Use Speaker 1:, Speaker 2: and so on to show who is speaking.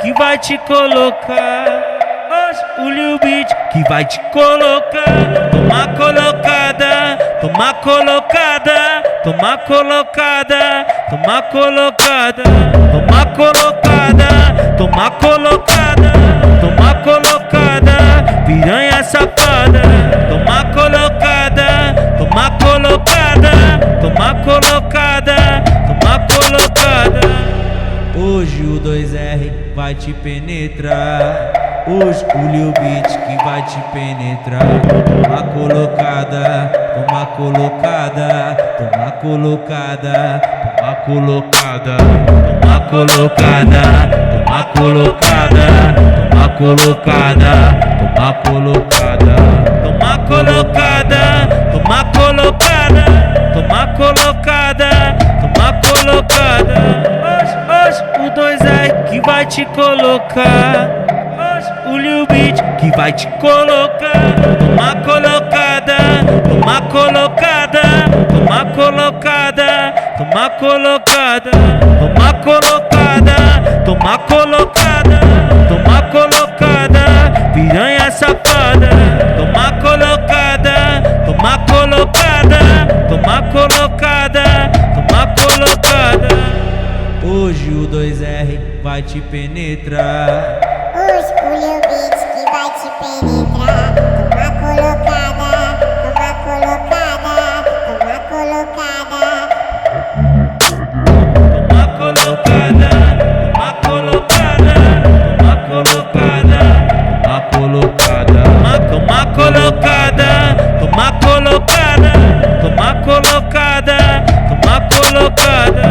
Speaker 1: que vai te colocar. O Lil Beat que vai te colocar. Toma colocada, toma colocada, toma colocada, toma colocada, toma colocada, toma colocada, toma colocada, piranha safada. Toma colocada, toma colocada, toma colocada, toma colocada. Hoje o 2R vai te penetrar. Hoje o Lil Beat que vai te penetrar. Toma colocada, toma colocada, toma colocada, toma colocada, toma colocada, toma colocada, toma colocada, toma colocada, toma colocada, toma colocada, toma colocada, toma colocada. Hoje o 2R que vai te colocar. O Lil Beat que vai te colocar. Toma colocada, toma colocada, toma colocada, toma colocada, toma colocada, toma colocada, toma colocada, piranha safada. Toma colocada, toma colocada, toma colocada, toma colocada. Hoje o 2R vai te penetrar.
Speaker 2: Hoje o Lil Beat que vai te penetrar. Toma colocada, toma colocada, toma colocada.
Speaker 1: Toma colocada, toma colocada, toma colocada, toma colocada. Toma colocada, toma colocada, toma colocada, toma colocada.